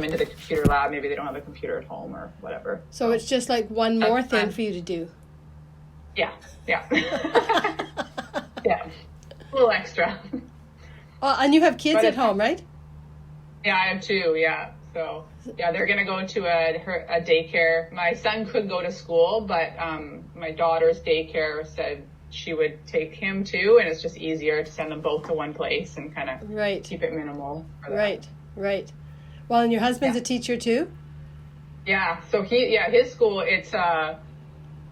into the computer lab. Maybe they don't have a computer at home or whatever. So it's just like one more thing for you to do. Yeah. Yeah. Yeah. A little extra. And you have kids at home, right? Yeah, I have two. Yeah. So yeah, they're going to go to a daycare. My son could go to school, but my daughter's daycare said she would take him too, and it's just easier to send them both to one place and kind of keep it minimal. For that. Right. Well, and your husband's a teacher too? Yeah. So his school, it's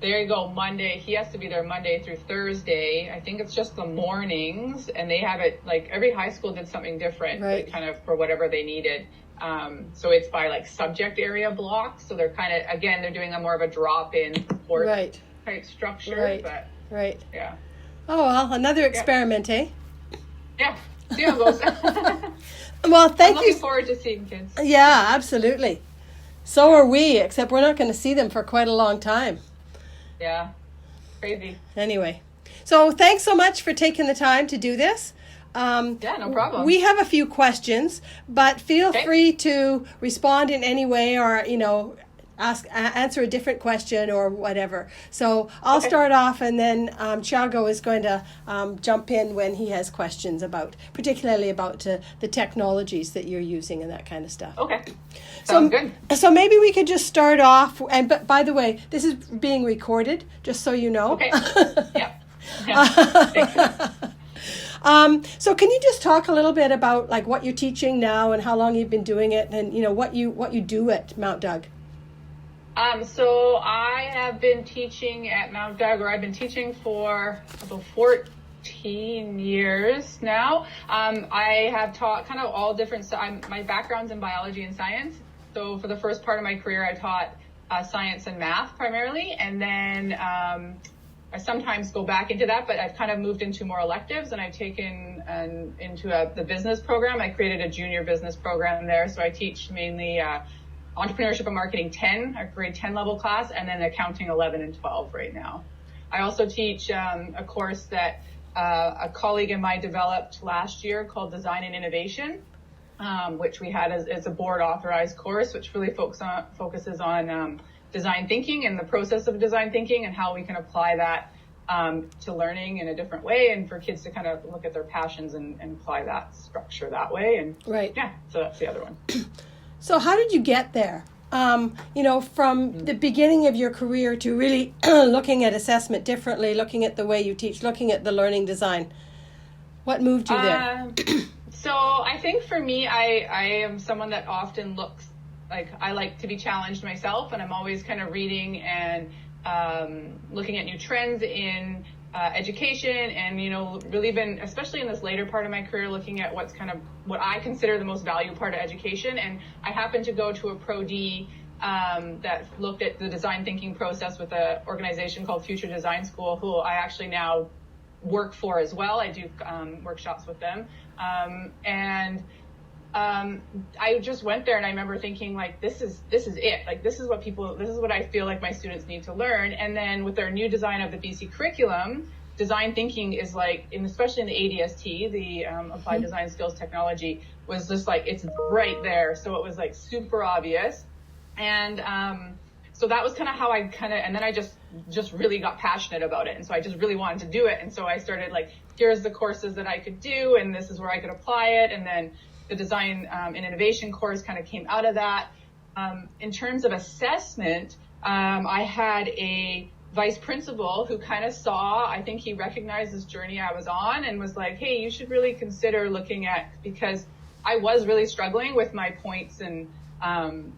there you go, Monday. He has to be there Monday through Thursday. I think it's just the mornings, and they have it like every high school did something different, like, kind of for whatever they needed. So it's by like subject area blocks. So they're kind of, again, they're doing a more of a drop-in support type structure. Right. Yeah. Oh, well, another experiment, eh? Yeah. See how it goes. Well, thank you. I'm looking forward to seeing kids. Yeah, absolutely. So are we, except we're not going to see them for quite a long time. Yeah. Crazy. Anyway. So thanks so much for taking the time to do this. Yeah, no problem. We have a few questions, but feel free to respond in any way, or, answer a different question or whatever. So I'll start off, and then Thiago is going to jump in when he has questions particularly about the technologies that you're using and that kind of stuff. Okay. Sounds good. So maybe we could just start off, but by the way, this is being recorded, just so you know. Okay. Yeah. So can you just talk a little bit about like what you're teaching now and how long you've been doing it, and what you do at Mount Doug? So I have been teaching at Mount Doug, or I've been teaching for about 14 years now. I have taught kind of all different, my background's in biology and science. So for the first part of my career, I taught science and math primarily. And then I sometimes go back into that, but I've kind of moved into more electives, and I've taken into the business program. I created a junior business program there. So I teach mainly Entrepreneurship and Marketing 10, a grade 10 level class, and then Accounting 11 and 12 right now. I also teach a course that a colleague of mine developed last year called Design and Innovation, which we had as a board authorized course, which really focuses on design thinking and the process of design thinking and how we can apply that to learning in a different way, and for kids to kind of look at their passions and apply that structure that way. And so that's the other one. So how did you get there? From the beginning of your career to really looking at assessment differently, looking at the way you teach, looking at the learning design. What moved you there? So I think for me, I am someone that often looks like I like to be challenged myself, and I'm always kind of reading and looking at new trends in education, and really been, especially in this later part of my career, looking at what I consider the most valuable part of education. And I happened to go to a Pro-D that looked at the design thinking process with an organization called Future Design School, who I actually now work for as well. I do workshops with them, and I just went there, and I remember thinking, like, this is it. Like, this is what I feel like my students need to learn. And then with their new design of the BC curriculum, design thinking is like, especially in the ADST, the Applied Design Skills Technology, was just like, it's right there. So it was like super obvious. And so that was kind of how and then I just really got passionate about it. And so I just really wanted to do it. And so I started like, here's the courses that I could do, and this is where I could apply it. And then the design and innovation course kind of came out of that. In terms of assessment, I had a vice principal who kind of I think he recognized this journey I was on and was like, hey, you should really consider looking at, because I was really struggling with my points and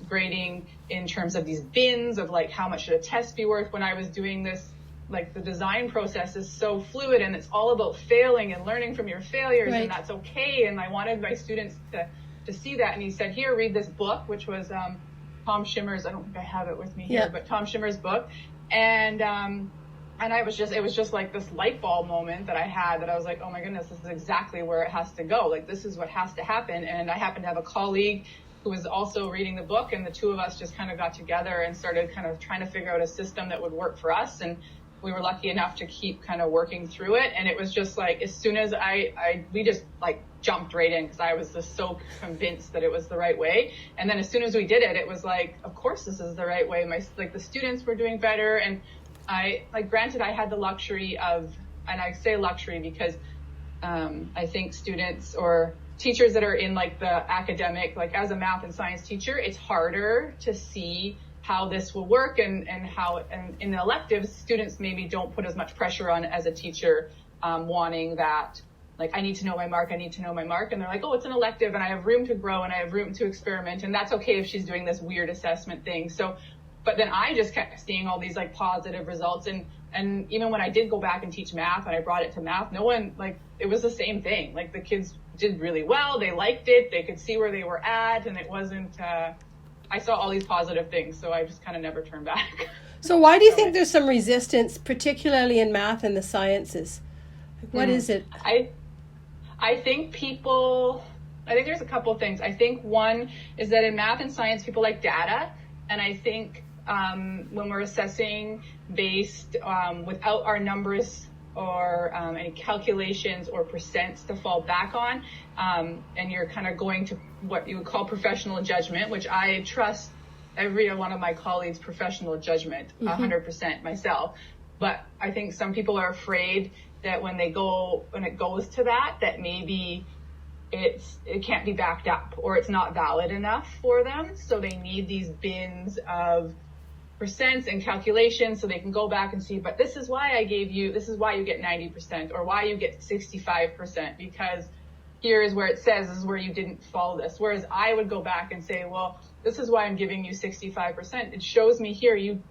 grading in terms of these bins of like, how much should a test be worth when I was doing this. Like, the design process is so fluid, and it's all about failing and learning from your failures, and that's okay. And I wanted my students to see that. And he said, here, read this book, which was Tom Schimmer's, I don't think I have it with me here, but Tom Schimmer's book. And it was just like this light bulb moment that I had, that I was like, oh my goodness, this is exactly where it has to go. Like, this is what has to happen. And I happened to have a colleague who was also reading the book, and the two of us just kind of got together and started kind of trying to figure out a system that would work for us. And we were lucky enough to keep kind of working through it. And it was just like, as soon as we just like jumped right in, because I was just so convinced that it was the right way. And then as soon as we did it, it was like, of course this is the right way. The students were doing better. And granted, I had the luxury of, and I say luxury because I think students or teachers that are in like the academic, like as a math and science teacher, it's harder to see how this will work and in the electives, students maybe don't put as much pressure on as a teacher, wanting that, like, I need to know my mark. And they're like, oh, it's an elective and I have room to grow and I have room to experiment. And that's okay if she's doing this weird assessment thing. So, but then I just kept seeing all these like positive results. And even when I did go back and teach math and I brought it to math, no one, like, it was the same thing. Like the kids did really well. They liked it. They could see where they were at. And it wasn't, I saw all these positive things. So I just kind of never turned back. So why do you think there's some resistance, particularly in math and the sciences? What is it? I think there's a couple of things. I think one is that in math and science, people like data. And I think when we're assessing based without our numbers or any calculations or percents to fall back on, and you're kind of going to what you would call professional judgment, which I trust every one of my colleagues' professional judgment 100% myself. But I think some people are afraid that when it goes to that maybe it can't be backed up or it's not valid enough for them. So they need these bins of percents and calculations so they can go back and see, but this is why this is why you get 90% or why you get 65%, because here is where it says this is where you didn't follow this. Whereas I would go back and say, well, this is why I'm giving you 65%. It shows me here you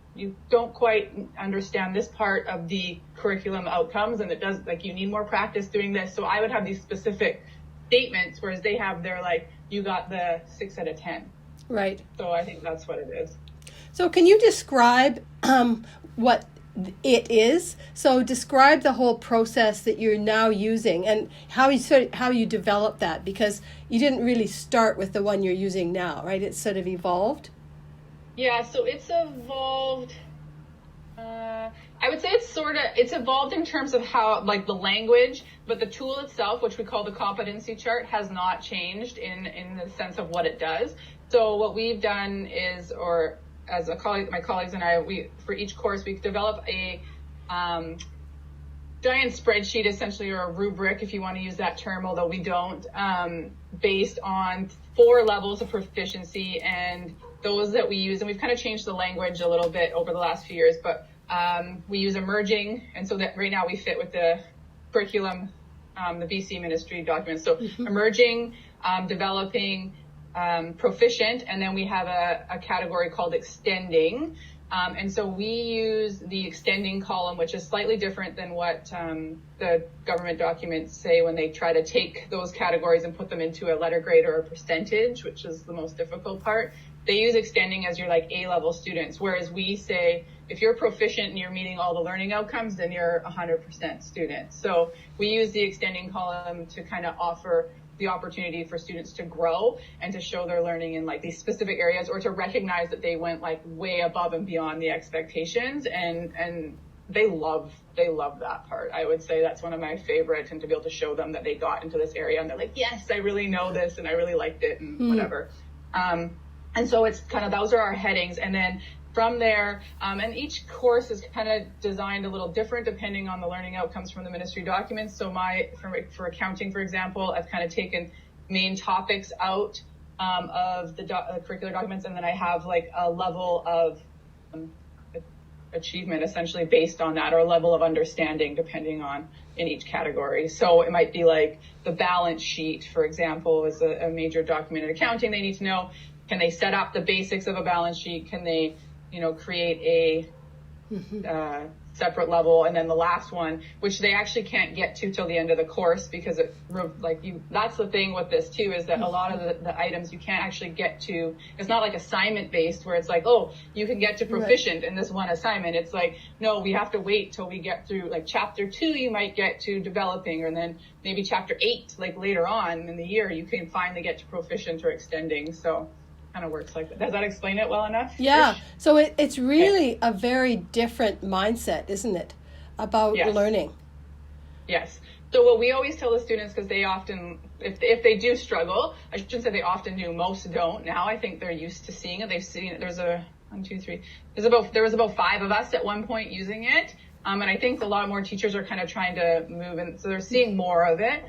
don't quite understand this part of the curriculum outcomes, and it does, like, you need more practice doing this. So I would have these specific statements, whereas they have their, like, you got the 6 out of 10. Right. So I think that's what it is. So can you describe what it is? So describe the whole process that you're now using and how you develop that, because you didn't really start with the one you're using now, right? It's sort of evolved. Yeah, so it's evolved. I would say it's evolved in terms of how, like, the language, but the tool itself, which we call the competency chart, has not changed in the sense of what it does. So what we've done is, or as a colleague, my colleagues and I, for each course, we develop a giant spreadsheet, essentially, or a rubric, if you want to use that term, although we don't, based on 4 levels of proficiency, and those that we use, and we've kind of changed the language a little bit over the last few years, but we use emerging, and so that right now we fit with the curriculum, the BC ministry documents. So emerging, developing, proficient, and then we have a category called extending. And so we use the extending column, which is slightly different than what the government documents say when they try to take those categories and put them into a letter grade or a percentage, which is the most difficult part. They use extending as your, like, A-level students, whereas we say if you're proficient and you're meeting all the learning outcomes, then you're 100% student. So we use the extending column to kind of offer the opportunity for students to grow and to show their learning in, like, these specific areas, or to recognize that they went, like, way above and beyond the expectations, and they love that part. I would say that's one of my favorites, and to be able to show them that they got into this area and they're like, yes, I really know this and I really liked it and whatever. And so it's kind of, those are our headings. And then from there, and each course is kind of designed a little different depending on the learning outcomes from the ministry documents. So for accounting, for example, I've kind of taken main topics out of the curricular documents, and then I have, like, a level of achievement essentially based on that, or a level of understanding depending on in each category. So it might be like the balance sheet, for example, is a major document in accounting. They need to know, can they set up the basics of a balance sheet? Can they, create a separate level? And then the last one, which they actually can't get to till the end of the course, because that's the thing with this too, is that a lot of the items you can't actually get to. It's not like assignment based where it's like, oh, you can get to proficient in this one assignment. It's like, no, we have to wait till we get through, like, chapter 2, you might get to developing, or then maybe chapter 8, like later on in the year, you can finally get to proficient or extending. So kind of works like that. Does that explain it well enough? Yeah. So it's really a very different mindset, isn't it, about learning? Yes. So what we always tell the students, because they often, if they do struggle, I shouldn't say they often do, most don't. Now I think they're used to seeing it. They've seen it. There's a 1, 2, 3. There was about 5 of us at one point using it. And I think a lot more teachers are kind of trying to move, and so they're seeing more of it.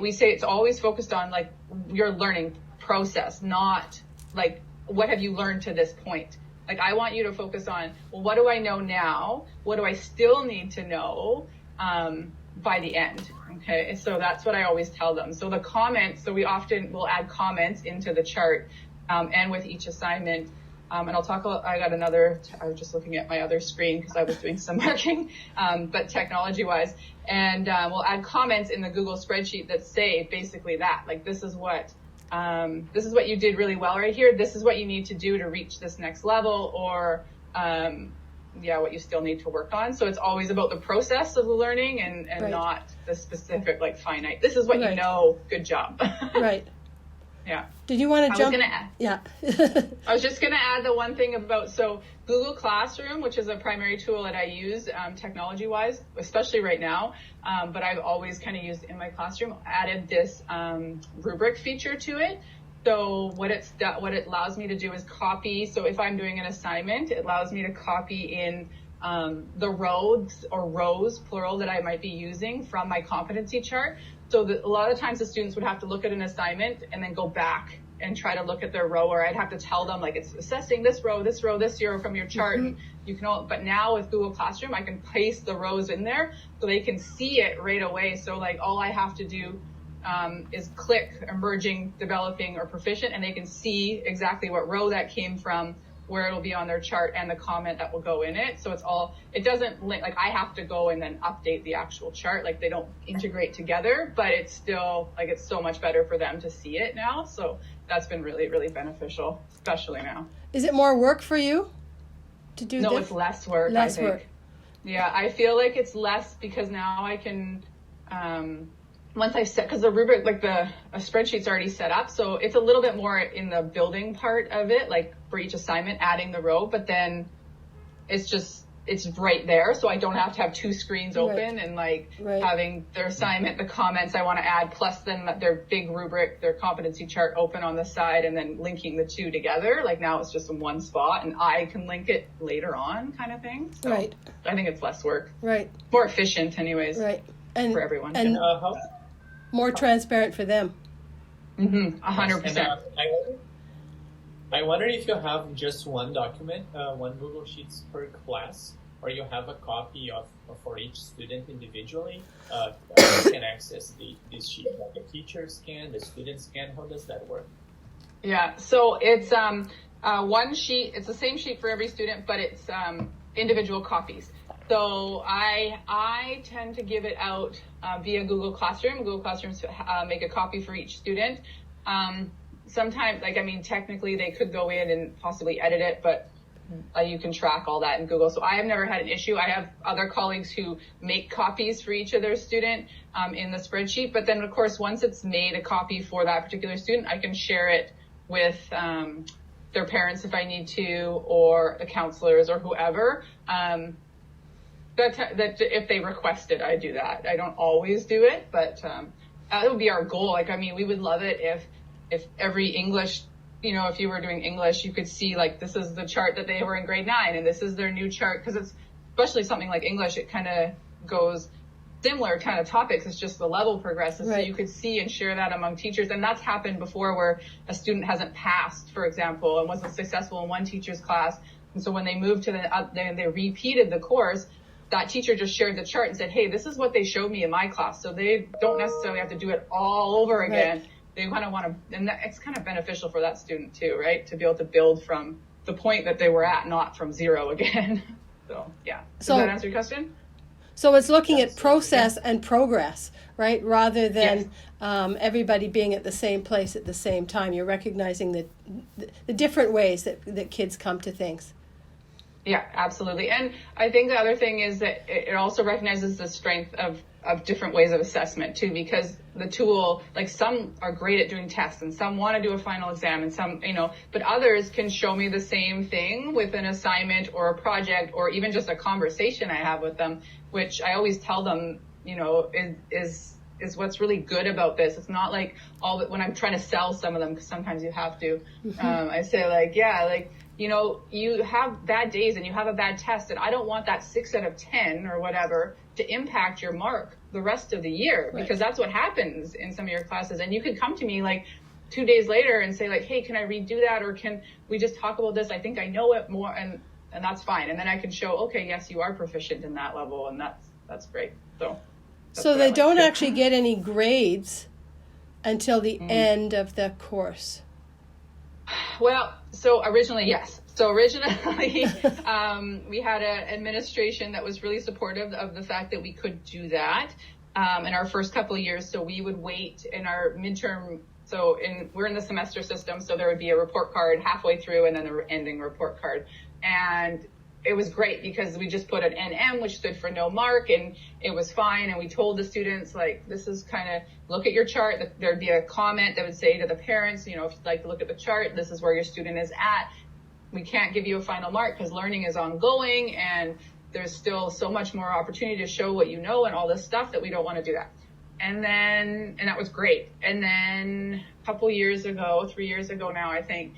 We say it's always focused on like your learning process, not like what have you learned to this point. Like I want you to focus on, well, what do I know now? What do I still need to know by the end? Okay, so that's what I always tell them. So the comments, so we often will add comments into the chart and with each assignment. And I'll talk, I was just looking at my other screen because I was doing some marking, but technology wise. And we'll add comments in the Google spreadsheet that say basically that, like, this is what you did really well right here. This is what you need to do to reach this next level, or, what you still need to work on. So it's always about the process of the learning and not the specific, like, finite. This is what you know. Good job. Right. Yeah. Did you want to jump? Yeah. I was just going to add the one thing about, so Google Classroom, which is a primary tool that I use technology-wise, especially right now, but I've always kind of used in my classroom, added this rubric feature to it. So what it allows me to do is copy. So if I'm doing an assignment, it allows me to copy in the rows or rows, plural, that I might be using from my competency chart. So a lot of times the students would have to look at an assignment and then go back and try to look at their row, or I'd have to tell them, like, it's assessing this row, this year from your chart. Mm-hmm. You can but now with Google Classroom, I can paste the rows in there so they can see it right away. So like all I have to do is click emerging, developing, or proficient, and they can see exactly what row that came from, where it'll be on their chart, and the comment that will go in it. So it doesn't link, like I have to go and then update the actual chart. Like they don't integrate together, but it's still, like, it's so much better for them to see it now. So that's been really, really beneficial, especially now. Is it more work for you to do this? No, it's less work, I think. Work. Yeah, I feel like it's less because now I can, once I've set, because the rubric, like a spreadsheet's already set up, so it's a little bit more in the building part of it, like for each assignment, adding the row, but then it's right there, so I don't have to have 2 screens open and having their assignment, the comments I want to add, plus then their big rubric, their competency chart open on the side, and then linking the 2 together. Like now it's just in one spot, and I can link it later on, kind of thing. So I think it's less work. Right. More efficient, anyways. Right. For everyone. And more transparent for them. 100%. I wonder if you have just one document, one Google Sheets per class, or you have a copy of for each student individually. You can access this sheet, like the teachers can, the students can. How does that work? Yeah, so it's one sheet. It's the same sheet for every student, but it's individual copies. So I tend to give it out via Google Classroom. Google Classrooms make a copy for each student. Sometimes, technically they could go in and possibly edit it, but you can track all that in Google. So I have never had an issue. I have other colleagues who make copies for each of their student in the spreadsheet. But then, of course, once it's made a copy for that particular student, I can share it with their parents if I need to, or the counselors or whoever. That if they request it, I do that. I don't always do it, but that would be our goal. We would love it if every English, if you were doing English, you could see, like, this is the chart that they were in grade 9, and this is their new chart, because it's, especially something like English, it kind of goes similar kind of topics. It's just the level progresses. Right. So you could see and share that among teachers. And that's happened before, where a student hasn't passed, for example, and wasn't successful in one teacher's class. And so when they moved to they repeated the course, that teacher just shared the chart and said, hey, this is what they showed me in my class. So they don't necessarily have to do it all over again. Right. They kind of want to, and it's kind of beneficial for that student too, right? To be able to build from the point that they were at, not from 0 again. So, yeah. Does that answer your question? So it's looking at process and progress, right? Rather than everybody being at the same place at the same time. You're recognizing the different ways that kids come to things. Yeah, absolutely. And I think the other thing is that it also recognizes the strength of different ways of assessment too, because the tool, like some are great at doing tests and some want to do a final exam and some, but others can show me the same thing with an assignment or a project or even just a conversation I have with them, which I always tell them, is what's really good about this. It's not like when I'm trying to sell some of them, because sometimes you have to, I say you have bad days and you have a bad test, and I don't want that 6 out of 10 or whatever to impact your mark the rest of the year, because that's what happens in some of your classes. And you can come to me like 2 days later and say like, hey, can I redo that? Or can we just talk about this? I think I know it more, and that's fine. And then I can show, okay, yes, you are proficient in that level, and that's great. So they don't actually get any grades until the end of the course. Well, so originally, yes. So originally, we had an administration that was really supportive of the fact that we could do that in our first couple of years. So we would wait in our midterm. We're in the semester system, so there would be a report card halfway through and then the ending report card. And it was great because we just put an NM, which stood for no mark, and it was fine. And we told the students, like, this is kind of, look at your chart. There'd be a comment that would say to the parents, if you'd like to look at the chart, this is where your student is at. We can't give you a final mark because learning is ongoing and there's still so much more opportunity to show what you know and all this stuff that we don't want to do that. And that was great. And then a couple years ago, 3 years ago now, I think,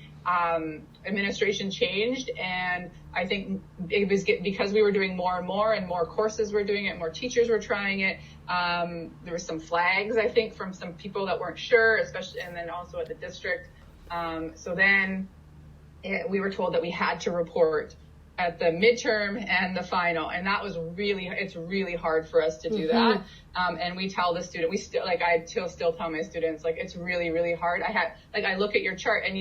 administration changed, and I think it was because we were doing more and more courses were doing it, more teachers were trying it. There were some flags, I think, from some people that weren't sure, especially, and then also at the district. So then we were told that we had to report at the midterm and the final, and that was it's really hard for us to do that. And we tell the student, I still tell my students, like, it's really, really hard. I look at your chart and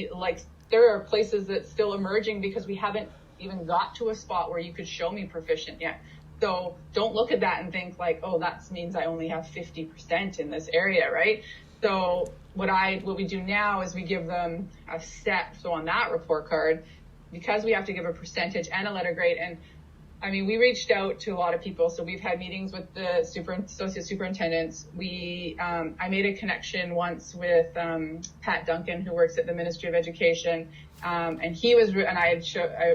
there are places that's still emerging because we haven't even got to a spot where you could show me proficient yet. So don't look at that and think like, oh, that means I only have 50% in this area, right? So what we do now is we give them a set. So on that report card, because we have to give a percentage and a letter grade, and I mean, we reached out to a lot of people. So we've had meetings with the associate superintendents. I made a connection once with Pat Duncan, who works at the Ministry of Education, and he was, and I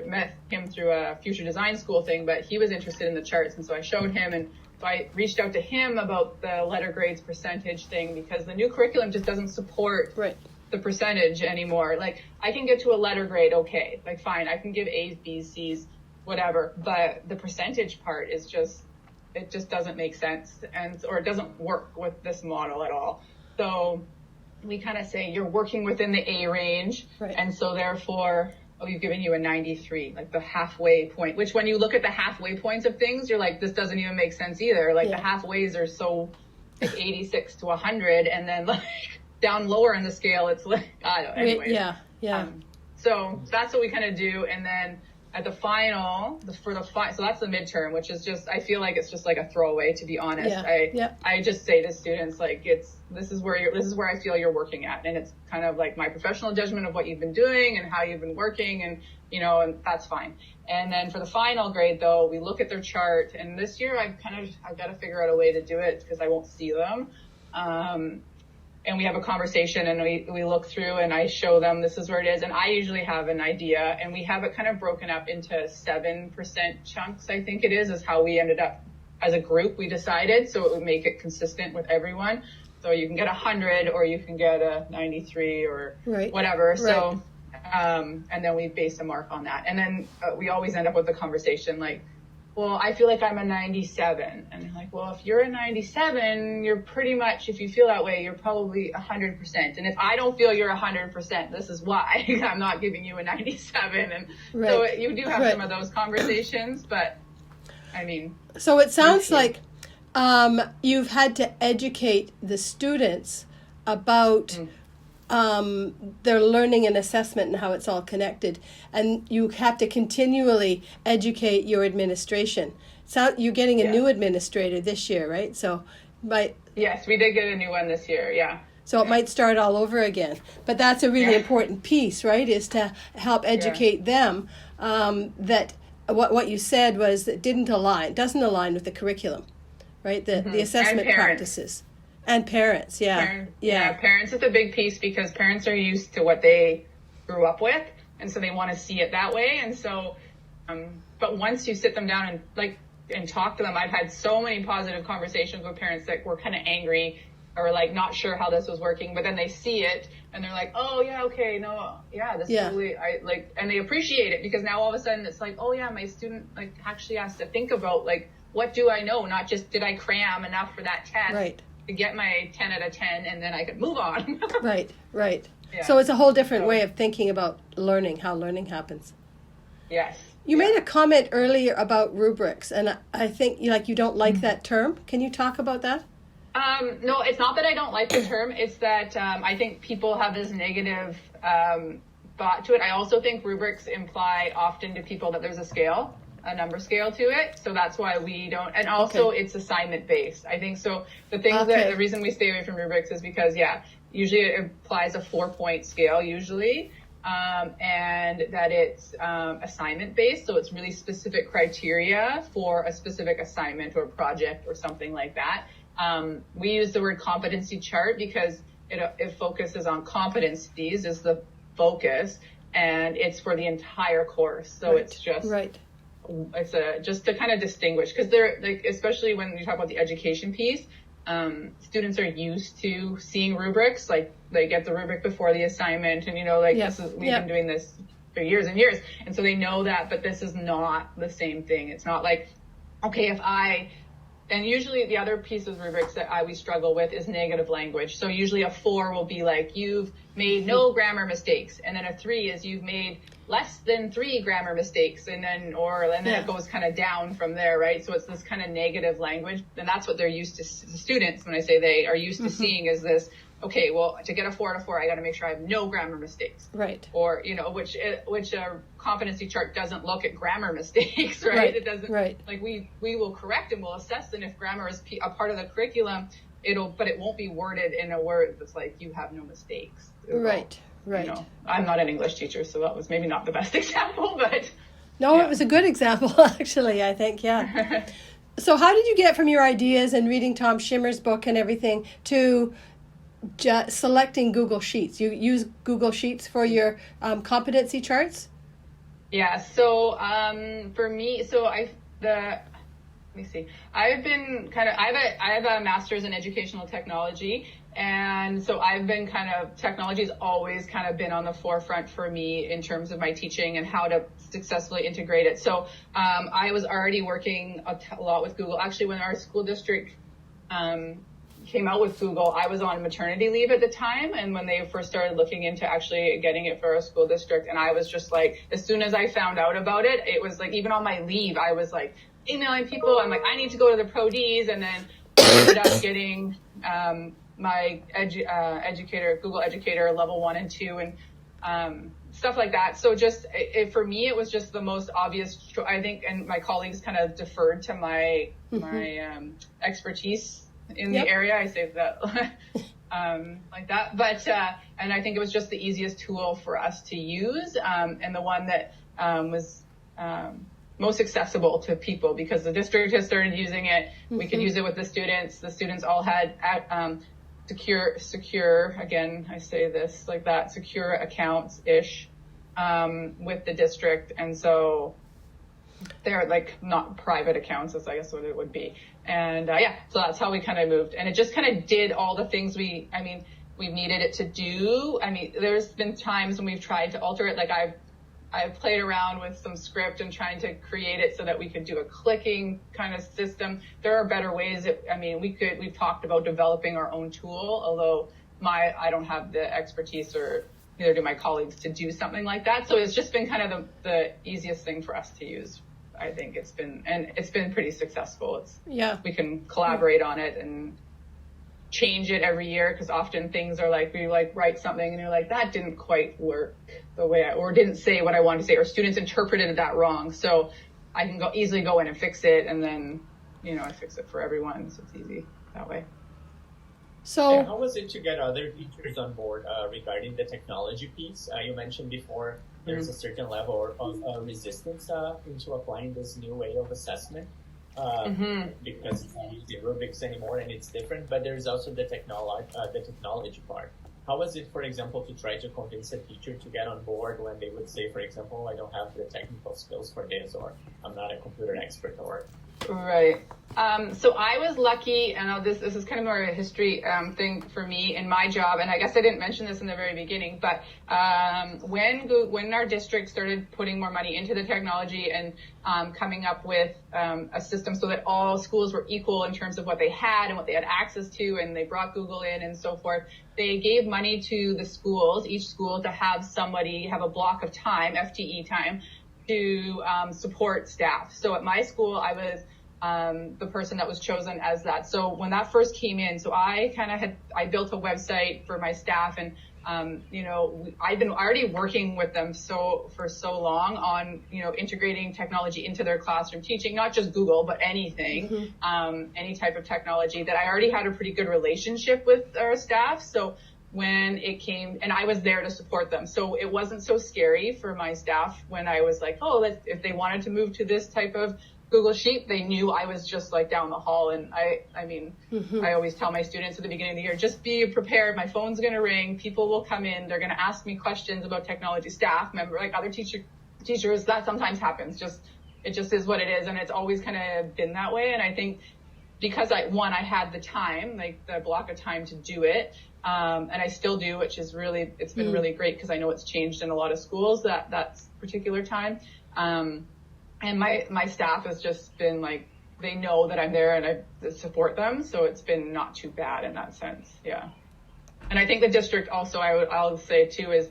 met him through a future design school thing, but he was interested in the charts, and so I showed him, and so I reached out to him about the letter grades percentage thing, because the new curriculum just doesn't support the percentage anymore. Like, I can get to a letter grade, okay, like fine, I can give A's, B's, C's, whatever, but the percentage part is it just doesn't make sense, or it doesn't work with this model at all. So we kind of say you're working within the A range, and so therefore, we've given you a 93, like the halfway point, which when you look at the halfway points of things, you're like, this doesn't even make sense either. Like the halfways are so like 86 to 100, and then like down lower in the scale, it's like, I don't know, anyways. So that's what we kind of do, and then at the final, so that's the midterm, which is just, I feel like it's just like a throwaway, to be honest. I just say to students, like, this is where I feel you're working at. And it's kind of like my professional judgment of what you've been doing and how you've been working, and, and that's fine. And then for the final grade though, we look at their chart, and this year I've got to figure out a way to do it because I won't see them. And we have a conversation, and we look through, and I show them this is where it is. And I usually have an idea, and we have it kind of broken up into 7% chunks, I think it is how we ended up as a group, we decided. So it would make it consistent with everyone. So you can get 100, or you can get a 93 or whatever. So, and then we base a mark on that. And then we always end up with the conversation like, well, I feel like I'm a 97. And they're like, well, if you're a 97, you're pretty much, if you feel that way, you're probably 100%. And if I don't feel you're 100%, this is why I'm not giving you a 97. And so you do have some of those conversations, but I mean. So it sounds like you've had to educate the students about their learning and assessment and how it's all connected, and you have to continually educate your administration. So you're getting a new administrator this year, right? So yes, we did get a new one this year. So it might start all over again, but that's a really important piece, right? Is to help educate them that what you said was that doesn't align with the curriculum, right? The assessment practices. And parents, yeah. Parents is a big piece because parents are used to what they grew up with, and so they want to see it that way. And so, but once you sit them down and talk to them, I've had so many positive conversations with parents that were kind of angry or like not sure how this was working, but then they see it and they're like, oh yeah, okay, no, yeah, this totally, and they appreciate it because now all of a sudden it's like, oh yeah, my student like actually has to think about like, what do I know? Not just did I cram enough for that test to get my 10 out of 10 and then I could move on. Right. Yeah. So it's a whole different way of thinking about learning, how learning happens. Yes. You made a comment earlier about rubrics, and I think you don't like that term. Can you talk about that? No, it's not that I don't like the term. It's that I think people have this negative thought to it. I also think rubrics imply often to people that there's a number scale to it. So that's why we don't. And also it's assignment based. I think so. The things the reason we stay away from rubrics is because, usually it implies a 4-point scale usually. And that it's assignment based, so it's really specific criteria for a specific assignment or project or something like that. We use the word competency chart because it focuses on competencies is the focus, and it's for the entire course. So it's just it's just to kind of distinguish because they're like, especially when you talk about the education piece. Students are used to seeing rubrics, like they get the rubric before the assignment and, we've been doing this for years and years. And so they know that, but this is not the same thing. It's not like, okay, and usually the other piece of rubrics that we struggle with is negative language. So usually a 4 will be like, you've made no grammar mistakes. And then a 3 is you've made less than 3 grammar mistakes. And then it goes kind of down from there, right? So it's this kind of negative language. And that's what they're used to, the students, when I say they are used to seeing is this, okay, well, to get a 4 out of 4, I got to make sure I have no grammar mistakes. Right. Or, which a competency chart doesn't look at grammar mistakes, right? It doesn't, like we will correct and we'll assess. And if grammar is a part of the curriculum, but it won't be worded in a word that's like, you have no mistakes. Right. I'm not an English teacher, so that was maybe not the best example, but. No, it was a good example, actually, I think, yeah. So how did you get from your ideas and reading Tom Schimmer's book and everything to selecting Google Sheets? You use Google Sheets for your competency charts? Yeah, so for me, let me see. I have a master's in educational technology, and so I've been technology's always kind of been on the forefront for me in terms of my teaching and how to successfully integrate it. So I was already working a lot with Google. Actually, when our school district came out with Google, I was on maternity leave at the time, and when they first started looking into actually getting it for our school district, and I was just like, as soon as I found out about it, it was like, even on my leave, I was like emailing people. I'm like, I need to go to the Pro Ds, and then I ended up getting my Google Educator level 1 and 2 and stuff like that. So just for me, it was just the most obvious, I think, and my colleagues kind of deferred to my expertise in the area. I say that like that, but and I think it was just the easiest tool for us to use, and the one that was most accessible to people because the district has started using it. We could use it with the students. The students all had secure, again, I say this like that, secure accounts-ish with the district. And so they're like not private accounts, is I guess what it would be. And so that's how we kind of moved. And it just kind of did all the things we've needed it to do. I mean, there's been times when we've tried to alter it. Like I've played around with some script and trying to create it so that we could do a clicking kind of system. There are better ways. We've talked about developing our own tool, although I don't have the expertise, or neither do my colleagues, to do something like that. So it's just been kind of the easiest thing for us to use. I think it's been pretty successful. We can collaborate on it and change it every year, because often things are like, we like write something and you're like, that didn't quite work the way or didn't say what I wanted to say, or students interpreted that wrong. So I can easily go in and fix it, and then I fix it for everyone, so it's easy that way. So how was it to get other teachers on board regarding the technology piece? You mentioned before there's a certain level of resistance into applying this new way of assessment because it's not using rubrics anymore and it's different. But there's also the technology part. How was it, for example, to try to convince a teacher to get on board when they would say, for example, I don't have the technical skills for this, or I'm not a computer expert, or... Right. So I was lucky, and this is kind of more of a history thing for me in my job, and I guess I didn't mention this in the very beginning, but when our district started putting more money into the technology and coming up with a system so that all schools were equal in terms of what they had and what they had access to, and they brought Google in and so forth, they gave money to the schools, each school, to have somebody have a block of time, FTE time, to support staff. So at my school, I was the person that was chosen as that. So when that first came in, so I I built a website for my staff, and I've been already working with them for so long on integrating technology into their classroom teaching, not just Google, but anything, any type of technology, that I already had a pretty good relationship with our staff. So when it came, and I was there to support them. So it wasn't so scary for my staff when I was like, if they wanted to move to this type of Google Sheet, they knew I was just like down the hall. And I always tell my students at the beginning of the year, just be prepared. My phone's going to ring. People will come in. They're going to ask me questions about technology. Staff member, like other teachers, that sometimes happens. It just is what it is. And it's always kind of been that way. And I think because I had the time, like the block of time to do it. And I still do, which is it's been really great, because I know it's changed in a lot of schools that particular time. And my staff has just been like, they know that I'm there and I support them. So it's been not too bad in that sense. Yeah. And I think the district also, I'll say too, is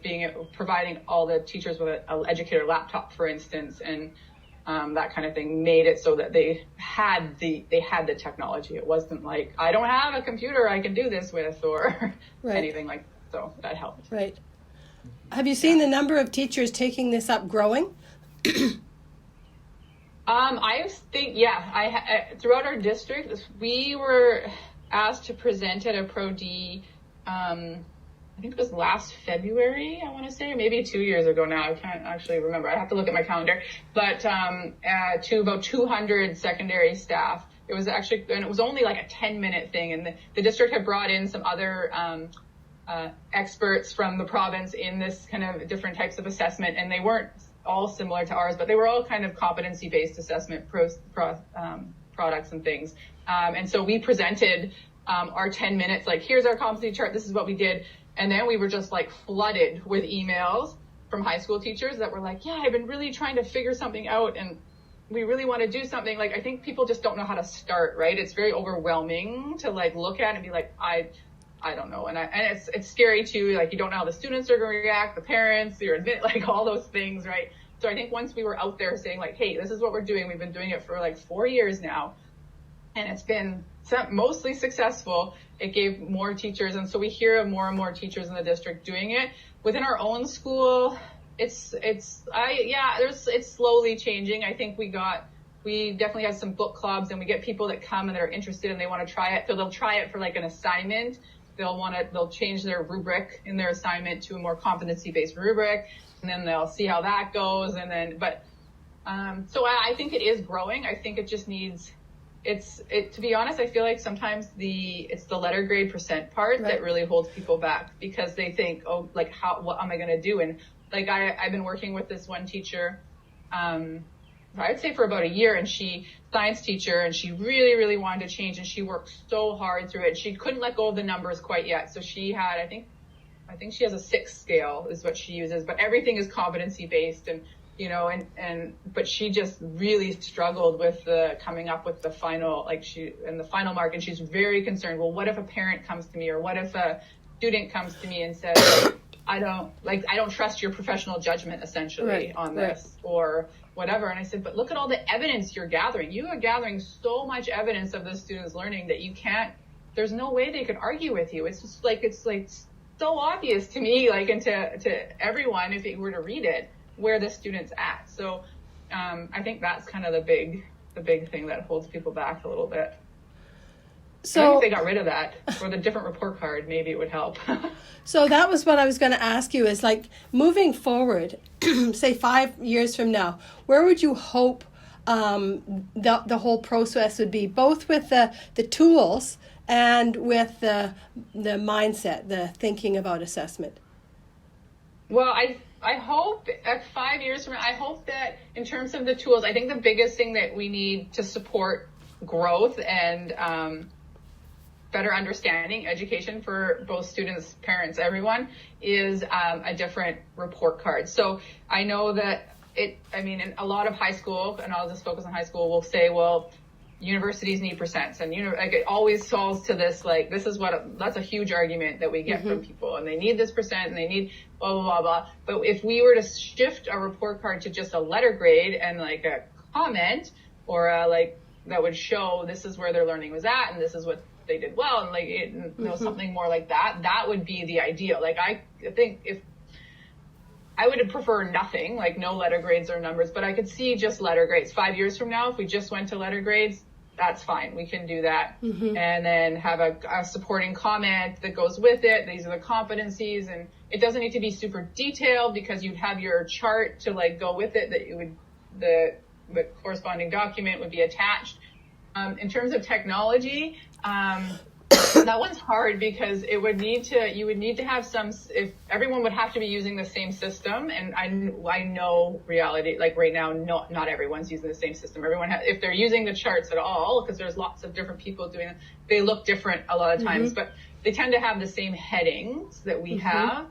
providing all the teachers with an educator laptop, for instance, and that kind of thing, made it so that they had the technology. It wasn't like, I don't have a computer I can do this with, or anything like that. So that helped. Right. Have you seen the number of teachers taking this up growing? I think, throughout our district, we were asked to present at a Pro-D, I think it was last February, I want to say, or maybe 2 years ago now. I can't actually remember. I have to look at my calendar. But to about 200 secondary staff. It was actually, and it was only like a 10-minute thing. And the district had brought in some other experts from the province in this kind of different types of assessment, and they weren't all similar to ours, but they were all kind of competency-based assessment products and things. And so we presented our 10 minutes, like, here's our competency chart, this is what we did. And then we were just like flooded with emails from high school teachers that were like, yeah, I've been really trying to figure something out, and we really want to do something. Like, I think people just don't know how to start, right? It's very overwhelming to like look at and be like, I don't know. And it's scary too. Like, you don't know how the students are going to react, the parents, like all those things, right? So I think once we were out there saying like, hey, this is what we're doing. We've been doing it for like 4 years now, and it's been mostly successful. It gave more teachers. And so we hear of more and more teachers in the district doing it. Within our own school, it's slowly changing. I think we definitely have some book clubs, and we get people that come and they're interested and they want to try it. So they'll try it for like an assignment. They'll change their rubric in their assignment to a more competency-based rubric, and then they'll see how that goes. And then, so I think it is growing. I think it just needs, to be honest, I feel like sometimes it's the letter grade percent part that really holds people back, because they think, oh, like, what am I going to do? And like, I've been working with this one teacher, I'd say for about a year, and science teacher, and she really, really wanted to change, and she worked so hard through it. She couldn't let go of the numbers quite yet. So she had, I think she has a 6 scale is what she uses, but everything is competency based, and, but she just really struggled with coming up with the final, the final mark. And she's very concerned. Well, what if a parent comes to me, or what if a student comes to me and says, I don't trust your professional judgment essentially on this, or whatever. And I said, but look at all the evidence you're gathering. You are gathering so much evidence of the student's learning that there's no way they could argue with you. It's just like, it's so obvious to me, like, and to everyone, if it were to read it, where the student's at. So, I think that's kind of the big thing that holds people back a little bit. So if they got rid of that, or the different report card, maybe it would help. So that was what I was going to ask you, is like moving forward, say 5 years from now, where would you hope the whole process would be, both with the tools and with the mindset, the thinking about assessment? Well, I hope 5 years from now, I hope that in terms of the tools, I think the biggest thing that we need to support growth and better understanding education for both students, parents, everyone, is a different report card. So I know that in a lot of high school, and I'll just focus on high school, will say, well, universities need percents, and it always solves to this, like, that's a huge argument that we get from people, and they need this percent, and they need blah, blah, blah, blah. But if we were to shift a report card to just a letter grade and like a comment, or that would show this is where their learning was at, and this is what they did well, and something more like that, that would be the ideal. Like, I think if I would prefer nothing, like no letter grades or numbers, but I could see just letter grades. 5 years from now, if we just went to letter grades, that's fine. We can do that. And then have a supporting comment that goes with it. These are the competencies, and it doesn't need to be super detailed, because you'd have your chart to like go with it, the corresponding document would be attached. In terms of technology, that one's hard, because you would need to have if everyone would have to be using the same system. And I know reality, like right now, not everyone's using the same system. If they're using the charts at all, because there's lots of different people doing it, they look different a lot of times, but they tend to have the same headings that we have.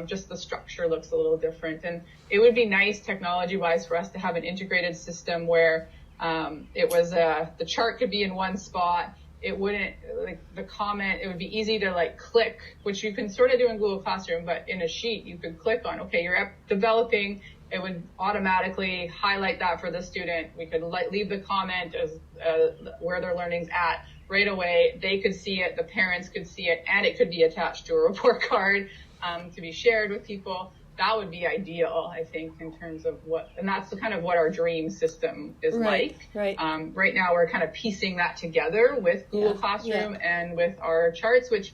Just the structure looks a little different. And it would be nice technology wise for us to have an integrated system where the chart could be in one spot. It wouldn't, like the comment, it would be easy to like click, which you can sort of do in Google Classroom, but in a sheet you could click on, okay, you're developing, it would automatically highlight that for the student. We could leave the comment as where their learning's at right away. They could see it, the parents could see it, and it could be attached to a report card to be shared with people. That would be ideal, I think, in terms of and that's kind of what our dream system is like. Right. Right now, we're kind of piecing that together with Google Classroom and with our charts, which,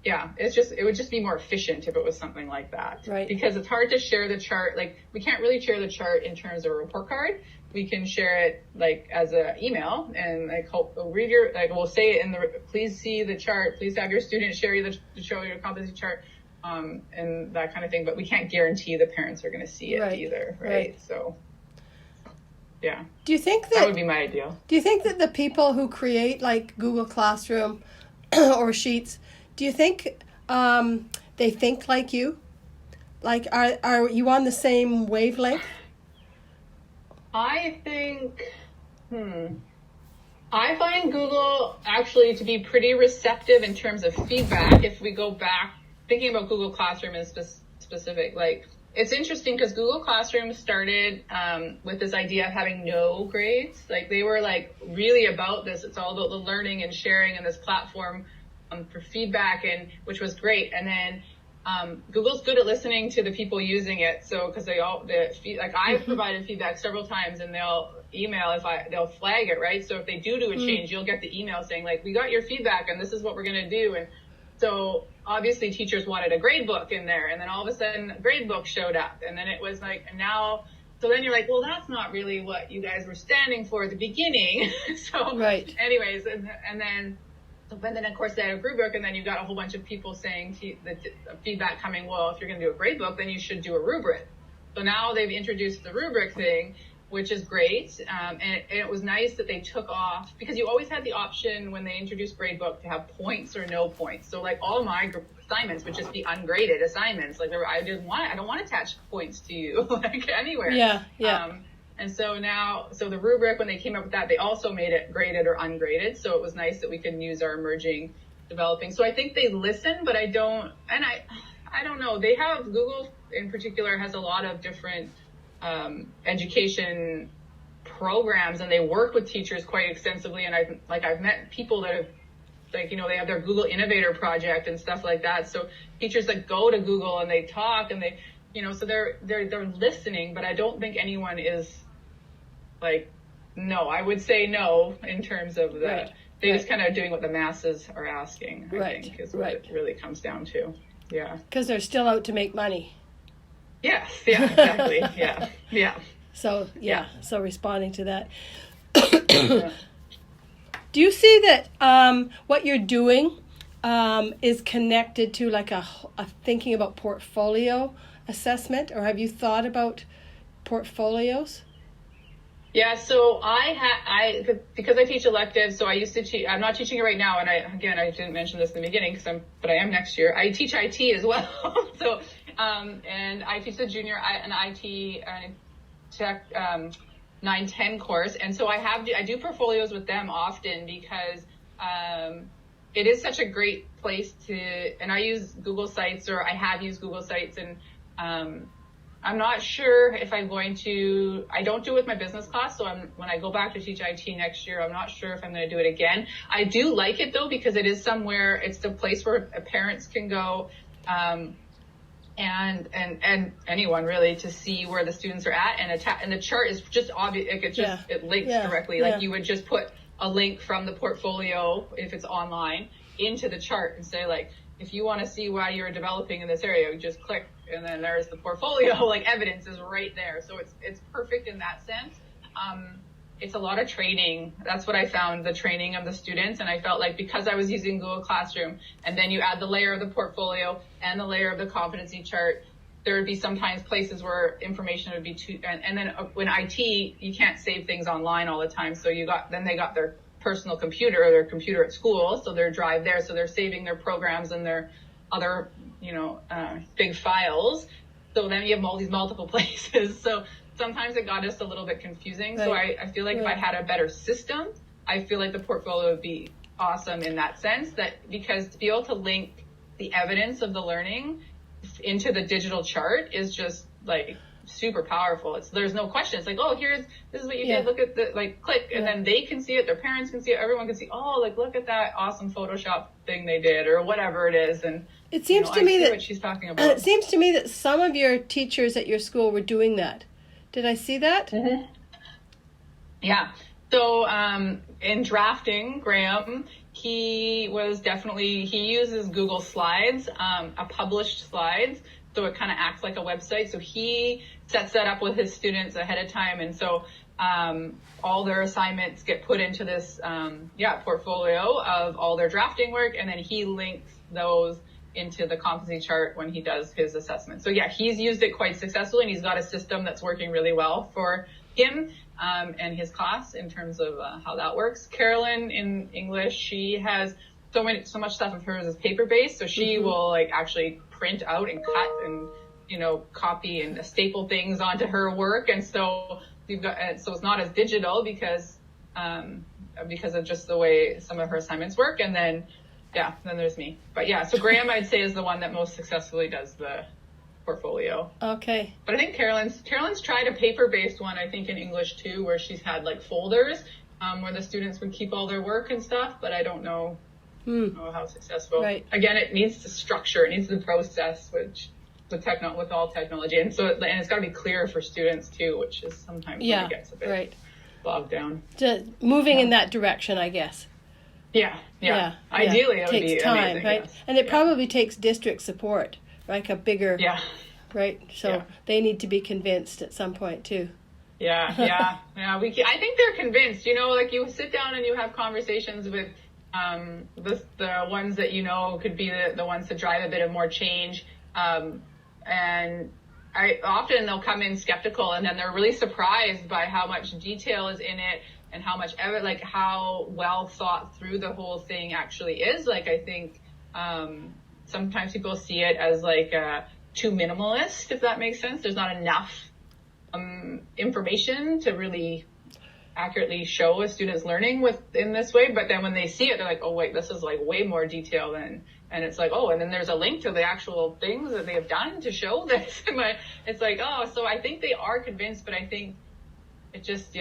it would just be more efficient if it was something like that. Right. Because it's hard to share the chart. Like, we can't really share the chart in terms of a report card. We can share it like as an email, and we'll say it please see the chart. Please have your student show your competency chart. And that kind of thing, but we can't guarantee the parents are going to see it either, right? So, yeah. Do you think that would be my ideal? Do you think that the people who create like Google Classroom or Sheets, do you think they think like you? Like, are you on the same wavelength? I think, I find Google actually to be pretty receptive in terms of feedback. If we go back, thinking about Google Classroom in specific, like, it's interesting because Google Classroom started with this idea of having no grades. Like, they were like really about this. It's all about the learning and sharing and this platform for feedback, and which was great. And then Google's good at listening to the people using it. So, because I've provided feedback several times, and they'll email they'll flag it, right? So if they do a change, you'll get the email saying like, we got your feedback and this is what we're going to do. And so obviously teachers wanted a grade book in there, and then all of a sudden a grade book showed up, and then it was like, so then you're like, well, that's not really what you guys were standing for at the beginning. So anyways, and then of course they had a rubric, and then you got a whole bunch of people saying the feedback coming, well, if you're going to do a grade book, then you should do a rubric. So now they've introduced the rubric thing, which is great. And it was nice that they took off, because you always had the option when they introduced gradebook to have points or no points. So like all my assignments would just be ungraded assignments. Like I don't want to attach points to you like anywhere. Yeah. And so the rubric, when they came up with that, they also made it graded or ungraded. So it was nice that we could use our emerging developing. So I think they listen, but I don't know. They have, Google in particular has a lot of different education programs, and they work with teachers quite extensively. And I've met people that have, they have their Google Innovator project and stuff like that. So teachers that go to Google and they talk, and they, so they're listening, but I don't think anyone is like, no, I would say no in terms of the They just kind of doing what the masses are asking, I think, is what it really comes down to. Yeah. Because they're still out to make money. Yes, yeah, exactly. Yeah. So, so responding to that. Do you see that what you're doing is connected to like a thinking about portfolio assessment, or have you thought about portfolios? Yeah, so because I teach electives, so I used to teach. I'm not teaching it right now, and I didn't mention this in the beginning but I am next year. I teach IT as well, so and I teach the junior an IT tech 9-10 course, and so I do portfolios with them often because it is such a great place and I use Google Sites, or I have used Google Sites, and I'm not sure if I'm going to. I don't do it with my business class, so when I go back to teach IT next year, I'm not sure if I'm going to do it again. I do like it though, because it is somewhere. It's the place where parents can go, and anyone really, to see where the students are at, and the chart is just obvious. It links directly. Like you would just put a link from the portfolio, if it's online, into the chart and say, like, if you want to see why you're developing in this area, you just click, and then there's the portfolio, like evidence is right there. So it's perfect in that sense. It's a lot of training. That's what I found, the training of the students. And I felt like because I was using Google Classroom, and then you add the layer of the portfolio and the layer of the competency chart, there would be sometimes places where information would be too, and then when IT, you can't save things online all the time. So they got their personal computer, or their computer at school, so their drive there, so they're saving their programs and their other, big files. So then you have all these multiple places. So sometimes it got just a little bit confusing. Right. So I feel like if I had a better system, I feel like the portfolio would be awesome in that sense, because to be able to link the evidence of the learning into the digital chart is just like super powerful. There's no question. It's like, oh, this is what you did. Look at click, and then they can see it. Their parents can see it. Everyone can see. Oh, like look at that awesome Photoshop thing they did, or whatever it is. And it seems to me what she's talking about. It seems to me that some of your teachers at your school were doing that. Did I see that? Mm-hmm. Yeah. So in drafting, Graham, he uses Google Slides, a published slides. So it kind of acts like a website. So he sets that up with his students ahead of time. And so all their assignments get put into this portfolio of all their drafting work. And then he links those into the competency chart when he does his assessment. So he's used it quite successfully, and he's got a system that's working really well for him and his class in terms of how that works. Carolyn in English, she has so much stuff of hers is paper-based. So she will actually print out and cut and copy and staple things onto her work, and so it's not as digital because of just the way some of her assignments work. And then there's me. But so Graham, I'd say, is the one that most successfully does the portfolio. Okay. But I think Carolyn's tried a paper-based one, I think, in English too, where she's had folders where the students would keep all their work and stuff, but I don't know. How successful. Right. Again, it needs the structure, it needs the process, which with all technology, and it's got to be clear for students too, which is sometimes when it gets a bit bogged down. Moving in that direction, I guess. Yeah. Ideally, it takes would be time, amazing, right? Yes. And it probably takes district support, like a bigger. Yeah. Right. So they need to be convinced at some point too. Yeah. I think they're convinced. You sit down and you have conversations with the ones that could be the ones to drive a bit of more change, and often they'll come in skeptical, and then they're really surprised by how much detail is in it and how much how well thought through the whole thing actually is. I think sometimes people see it as too minimalist, if that makes sense. There's not enough information to really accurately show a student's learning in this way, but then when they see it, they're like, oh wait, this is way more detail than, and it's and then there's a link to the actual things that they have done to show this. It's so I think they are convinced, but I think it just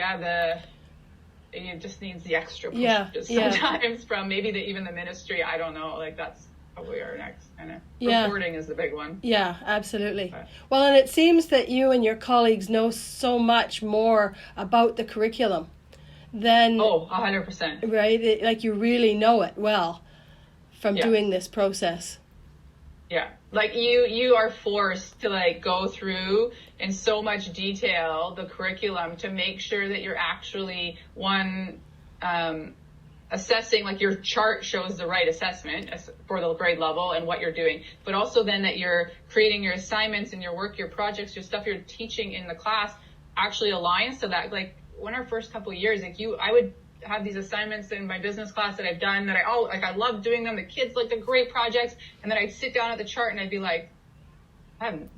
it just needs the extra push sometimes from maybe even the ministry. I don't know, that's probably our next kind of reporting is the big one. Yeah, absolutely. Well, and it seems that you and your colleagues know so much more about the curriculum then 100%. right, like you really know it well from doing this process. Yeah, like you are forced to like go through in so much detail the curriculum to make sure that you're actually assessing, like your chart shows the right assessment for the grade level and what you're doing, but also then that you're creating your assignments and your work, your projects, your stuff you're teaching in the class actually aligns to that. Like when our first couple of years, like I would have these assignments in my business class that I've done that I love doing them. The kids like the great projects. And then I'd sit down at the chart and I'd be like,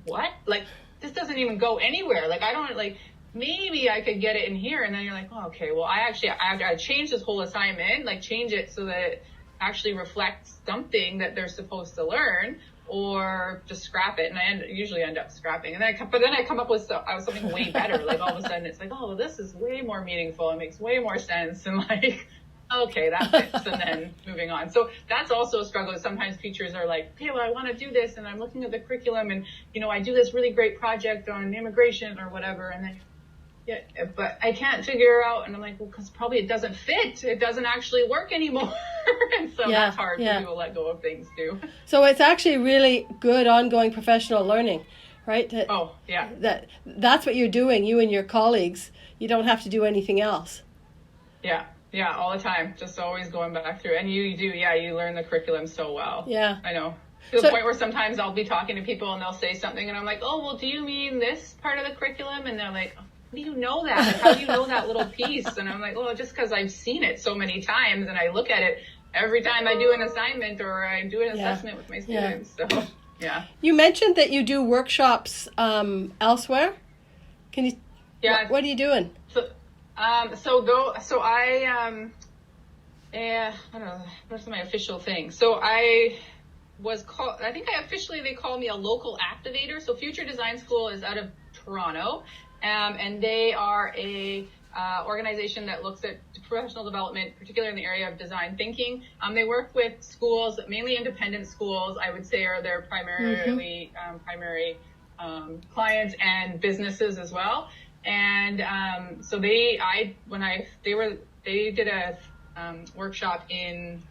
what? Like, this doesn't even go anywhere. Like, I don't like, maybe I could get it in here. And then you're like, oh, okay, well, I changed this whole assignment, like change it so that it actually reflects something that they're supposed to learn, or just scrap it. And I usually end up scrapping. And then I come up with something way better. Like all of a sudden it's like, oh, this is way more meaningful. It makes way more sense. And like, okay, that fits. And then moving on. So that's also a struggle. Sometimes teachers are like, okay, well, I want to do this. And I'm looking at the curriculum and, I do this really great project on immigration or whatever. And then, but I can't figure out. And I'm like, well, because probably it doesn't fit. It doesn't actually work anymore. And so that's hard for people to let go of things too. So it's actually really good ongoing professional learning, right? That's what you're doing, you and your colleagues. You don't have to do anything else. Yeah, all the time. Just always going back through. And you do, you learn the curriculum so well. Yeah. I know. To the point where sometimes I'll be talking to people and they'll say something and I'm like, oh, well, do you mean this part of the curriculum? And they're like, how do you know that? Like, how do you know that little piece? And I'm like, well, just because I've seen it so many times and I look at it every time I do an assignment or I do an assessment with my students. So, yeah. You mentioned that you do workshops elsewhere. Can you? Yeah. What are you doing? I don't know. What's my official thing? So I think they call me a local activator. So Future Design School is out of Toronto. And they are a organization that looks at professional development, particularly in the area of design thinking. They work with schools, mainly independent schools, I would say, are their primary clients, and businesses as well. And so they did a workshop in,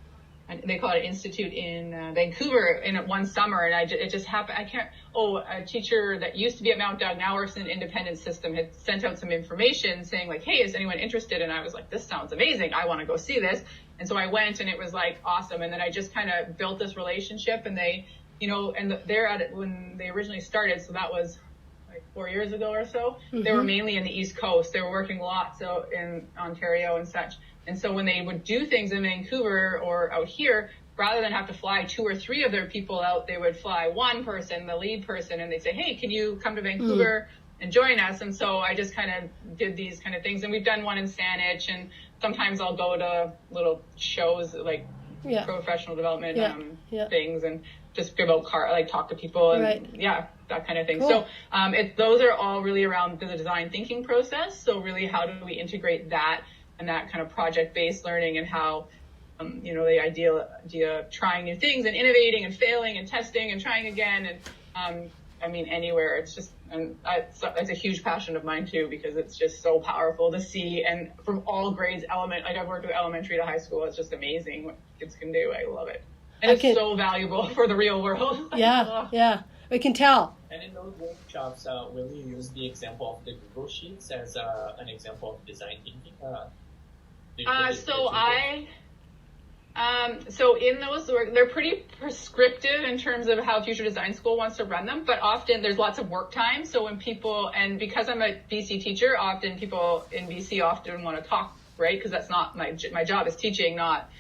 they call it an institute in Vancouver in one summer, and it just happened. A teacher that used to be at Mount Doug, now works in an independent system, had sent out some information saying like, hey, is anyone interested? And I was like, this sounds amazing. I want to go see this. And so I went, and it was like awesome. And then I just kind of built this relationship, and they, they're at it when they originally started. So that was like 4 years ago or so. Mm-hmm. They were mainly in the East Coast. They were working lots out in Ontario and such. And so when they would do things in Vancouver or out here, rather than have to fly 2 or 3 of their people out, they would fly one person, the lead person, and they'd say, hey, can you come to Vancouver and join us? And so I just kind of did these kind of things. And we've done one in Saanich, and sometimes I'll go to little shows like professional development things, and just give out talk to people and that kind of thing. Cool. So those are all really around the design thinking process. So really, how do we integrate that and that kind of project-based learning, and how, the idea of trying new things and innovating and failing and testing and trying again. And, anywhere. It's just, and it's a huge passion of mine too, because it's just so powerful to see, and from all grades, I've worked with elementary to high school. It's just amazing what kids can do. I love it. And it's so valuable for the real world. Yeah. We can tell. And in those workshops, will you use the example of the Google Sheets as an example of design thinking? So in those, they're pretty prescriptive in terms of how Future Design School wants to run them, but often there's lots of work time. So when and because I'm a BC teacher, often people in BC often want to talk, right? Because that's not my job is teaching, not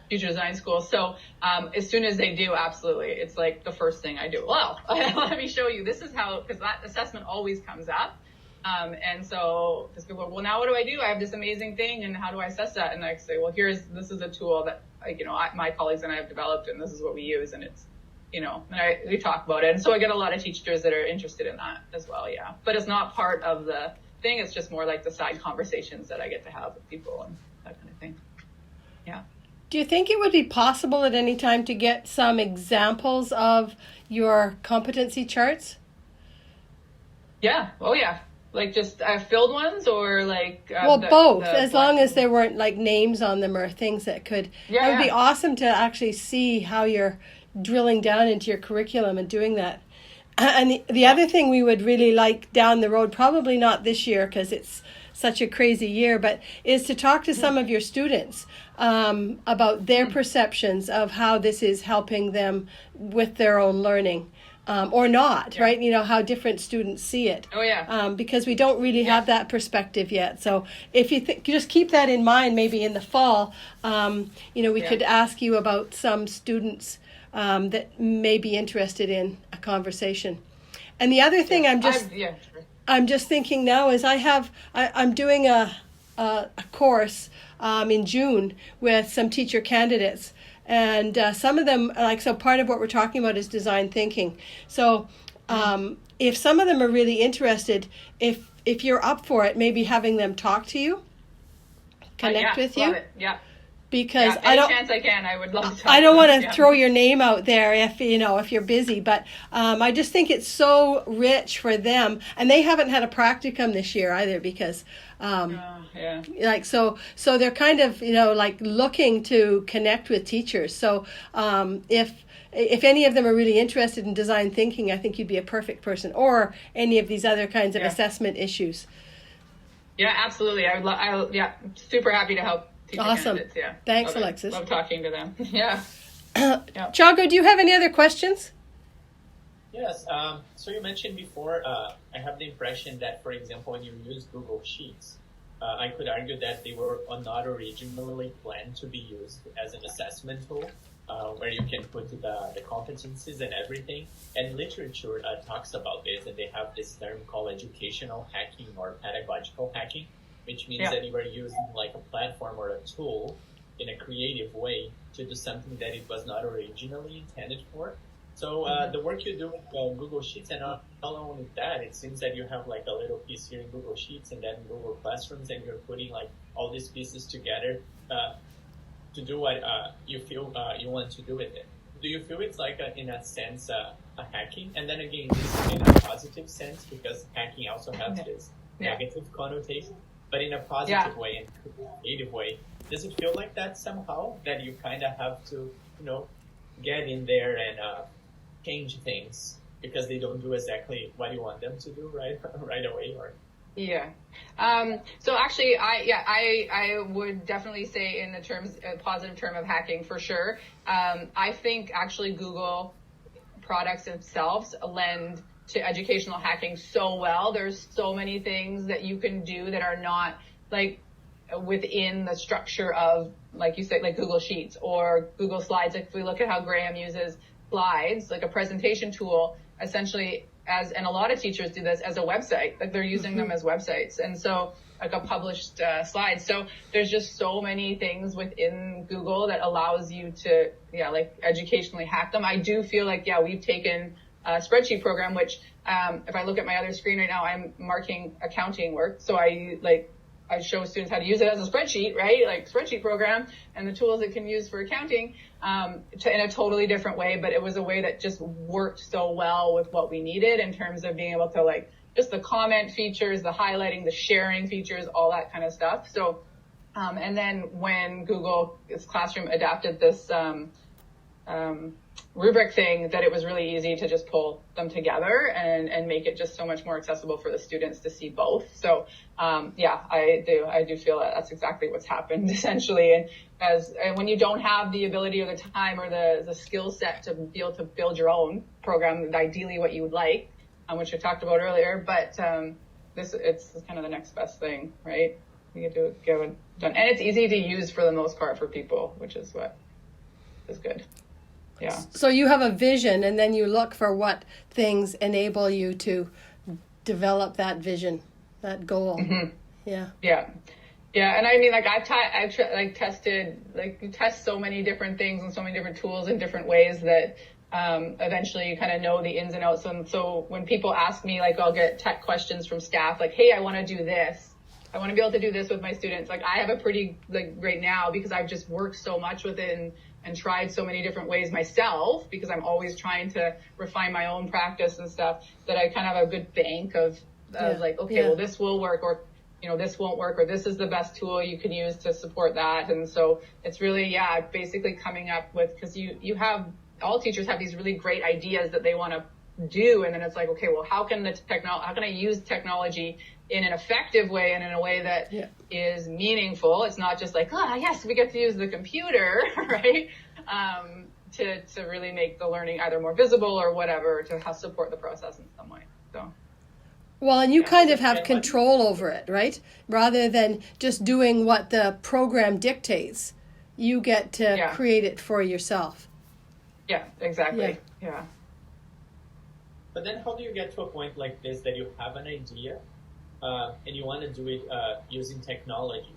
Future Design School. So as soon as they do, absolutely, it's like the first thing I do. Well, let me show you. This is how, because that assessment always comes up. And so because people are, well, now what do? I have this amazing thing, and how do I assess that? And I say, well, this is a tool that, my colleagues and I have developed, and this is what we use, and it's, we talk about it. And so I get a lot of teachers that are interested in that as well, But it's not part of the thing. It's just more like the side conversations that I get to have with people and that kind of thing. Yeah. Do you think it would be possible at any time to get some examples of your competency charts? Yeah. Oh, yeah. Like just filled ones, or like well, both, as long as there weren't like names on them or things that could. That would be awesome to actually see how you're drilling down into your curriculum and doing that. And the other thing we would really like down the road, probably not this year because it's such a crazy year, but is to talk to some of your students about their perceptions of how this is helping them with their own learning. Or not, right? You know, how different students see it. Oh, yeah. Because we don't really have that perspective yet. So if you just keep that in mind, maybe in the fall, you know, we could ask you about some students that may be interested in a conversation. And the other thing I'm just thinking now is I'm doing a course in June with some teacher candidates. And some of them, so part of what we're talking about is design thinking. So if some of them are really interested, if you're up for it, maybe having them talk to you, connect with you. Love it. Yeah. Because any chance I can, I would love to talk I don't want to throw your name out there if you're busy, but I just think it's so rich for them, and they haven't had a practicum this year either because so they're kind of like looking to connect with teachers. So if any of them are really interested in design thinking, I think you'd be a perfect person, or any of these other kinds of assessment issues. Yeah, absolutely. I'm super happy to help. Awesome. Thanks, Alexis. Love talking to them. Yeah. Thiago, do you have any other questions? Yes. So you mentioned before, I have the impression that, for example, when you use Google Sheets, I could argue that they were not originally planned to be used as an assessment tool, where you can put the competencies and everything. And literature talks about this, and they have this term called educational hacking or pedagogical hacking, which means that you are using like a platform or a tool in a creative way to do something that it was not originally intended for. So the work you do with Google Sheets, and not only that, it seems that you have like a little piece here in Google Sheets and then Google Classrooms, and you're putting like all these pieces together to do what you feel you want to do with it. Do you feel it's like, in a sense, a hacking? And then again, this is in a positive sense, because hacking also has this negative connotation. But in a positive way and creative way, does it feel like that somehow, that you kind of have to, get in there and change things because they don't do exactly what you want them to do right away? Or so actually, I would definitely say in the positive term of hacking for sure. I think actually Google products themselves lend to educational hacking so well. There's so many things that you can do that are not like within the structure of, like you said, like Google Sheets or Google Slides. Like if we look at how Graham uses slides, like a presentation tool, essentially and a lot of teachers do this as a website, like they're using them as websites. And so like a published slide. So there's just so many things within Google that allows you to, like educationally hack them. I do feel like, we've taken spreadsheet program, which if I look at my other screen right now, I'm marking accounting work. So I show students how to use it as a spreadsheet, right? Like spreadsheet program and the tools it can use for accounting in a totally different way. But it was a way that just worked so well with what we needed in terms of being able to like just the comment features, the highlighting, the sharing features, all that kind of stuff. So and then when Google Classroom adapted this rubric thing, that it was really easy to just pull them together and make it just so much more accessible for the students to see both. So I do feel that that's exactly what's happened essentially. And when you don't have the ability or the time or the skill set to be able to build your own program, ideally what you would like, which I talked about earlier, but it's kind of the next best thing, right? You get to get it done, and it's easy to use for the most part for people, which is what is good. Yeah. So you have a vision, and then you look for what things enable you to develop that vision, that goal. Mm-hmm. Yeah. Yeah. Yeah. And I mean, like I've tested, like you test so many different things and so many different tools in different ways that eventually you kind of know the ins and outs. And so when people ask me, like I'll get tech questions from staff, like, hey, I want to do this. I want to be able to do this with my students. Like I have a pretty, like right now, because I've just worked so much with it and tried so many different ways myself, because I'm always trying to refine my own practice and stuff, that I kind of have a good bank of like, okay, well, this will work, or, this won't work, or this is the best tool you can use to support that. And so it's really, basically coming up with, because all teachers have these really great ideas that they want to do. And then it's like, okay, well, how can I use technology in an effective way and in a way that is meaningful? It's not just like, yes, we get to use the computer, right? To really make the learning either more visible or whatever, to help support the process in some way. So. Well, and you kind of have control over it, right? Rather than just doing what the program dictates, you get to create it for yourself. Yeah, exactly. Yeah. But then how do you get to a point like this that you have an idea and you want to do it using technology?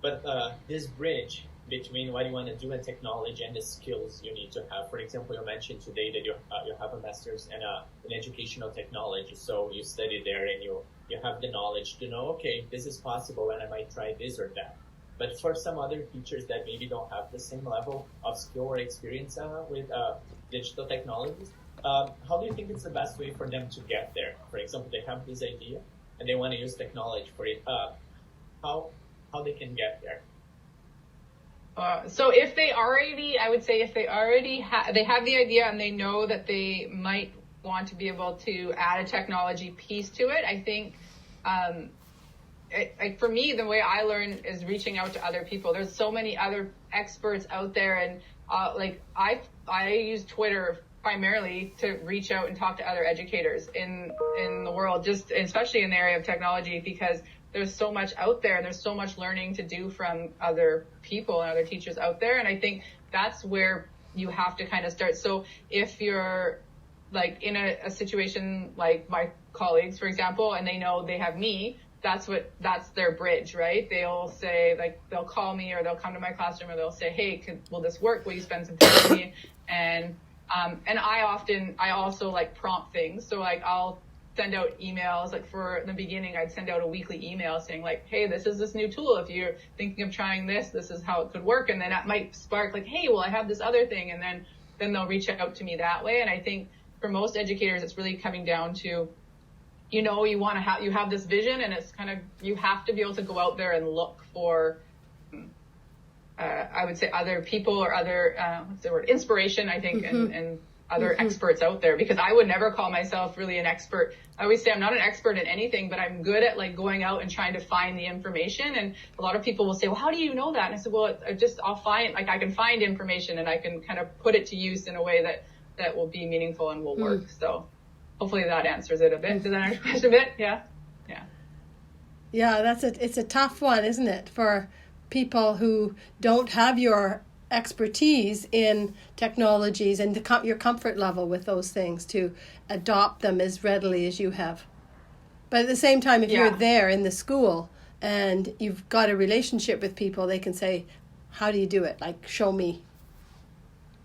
But this bridge between what you want to do and technology and the skills you need to have. For example, you mentioned today that you have a master's in educational technology, so you study there and you have the knowledge to know, okay, this is possible and I might try this or that. But for some other teachers that maybe don't have the same level of skill or experience with digital technologies, how do you think it's the best way for them to get there? For example, they have this idea and they want to use technology for it. How they can get there? So if they already have the idea and they know that they might want to be able to add a technology piece to it, I think, for me, the way I learn is reaching out to other people. There's so many other experts out there, and I use Twitter primarily to reach out and talk to other educators in the world, just especially in the area of technology, because there's so much out there and there's so much learning to do from other people and other teachers out there. And I think that's where you have to kind of start. So if you're like in a situation like my colleagues, for example, and they know they have me, that's their bridge, right? They'll say, like, they'll call me or they'll come to my classroom or they'll say, hey, will this work? Will you spend some time with me? And I also like prompt things. So like I'll send out emails, like for the beginning, I'd send out a weekly email saying like, hey, this is this new tool. If you're thinking of trying this is how it could work. And then that might spark like, hey, well, I have this other thing. And then they'll reach out to me that way. And I think for most educators, it's really coming down to, you have this vision, and it's kind of, you have to be able to go out there and look for, I would say other people or other, inspiration, I think, and other experts out there, because I would never call myself really an expert. I always say I'm not an expert in anything, but I'm good at like going out and trying to find the information. And a lot of people will say, well, how do you know that? And I said, well, I'll find, like, I can find information and I can kind of put it to use in a way that will be meaningful and will work. So hopefully that answers it a bit. Does that answer your question a bit? Yeah. Yeah, it's a tough one, isn't it? For people who don't have your expertise in technologies and your comfort level with those things to adopt them as readily as you have. But at the same time, if you're there in the school and you've got a relationship with people, they can say, how do you do it? Like, show me.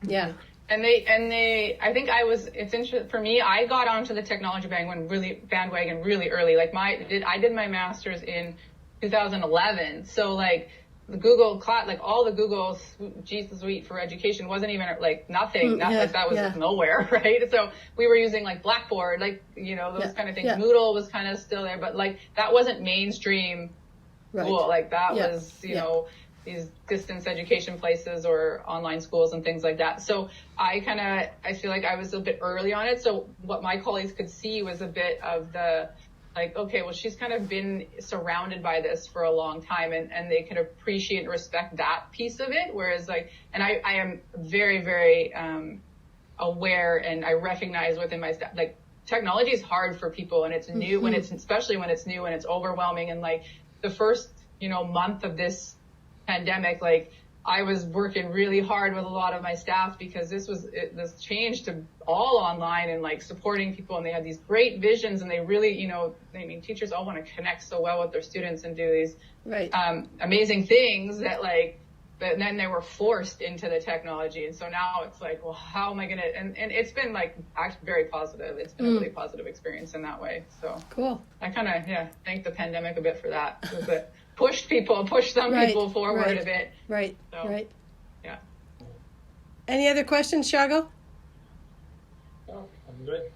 Yeah. And I think it's interesting for me, I got onto the technology bandwagon really early. Like I did my master's in 2011. So like, the Google Cloud, like all the Google G Suite for education wasn't even like nothing. Like that was nowhere, right? So we were using like Blackboard, like, those kind of things. Yeah. Moodle was kind of still there, but like that wasn't mainstream school. Like that was, these distance education places or online schools and things like that. So I feel like I was a bit early on it. So what my colleagues could see was a bit of the, like, okay, well, she's kind of been surrounded by this for a long time, and they could appreciate and respect that piece of it. Whereas like, and I am very, very aware, and I recognize within my staff, like, technology is hard for people, and it's new especially when it's new and it's overwhelming. And like the first, month of this pandemic, like, I was working really hard with a lot of my staff because this change to all online and like supporting people, and they had these great visions, and they really, teachers all want to connect so well with their students and do these amazing things but then they were forced into the technology. And so now it's like, well, how am I going to, and it's been like actually very positive. It's been a really positive experience in that way. So cool. I kind of, thank the pandemic a bit for that. Because it pushed some people forward a bit. Right. So, right. Yeah. Any other questions, Thiago? No, I'm good.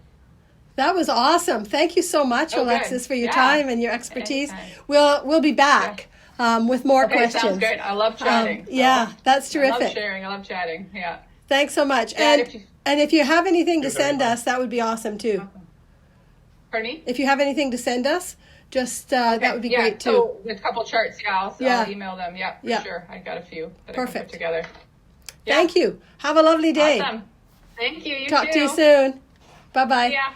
That was awesome. Thank you so much, Oh, Alexis, good. for your Yeah. time and your expertise. Anytime. We'll be back with more Okay, questions. sounds great. I love chatting. Yeah, that's I love terrific. sharing. I love chatting. Yeah. Thanks so much. Yeah, And if you have anything to You're very send welcome. us, that would be awesome too. Pardon me? If you have anything to send us, just that would be yeah, great too. So with a couple charts, I'll email them. Yeah, for Yeah. sure. I got a few that I Perfect. can put together. Yeah. Thank you. Have a lovely day. Awesome. Thank you. You Talk too. to you soon. Bye bye. Yeah.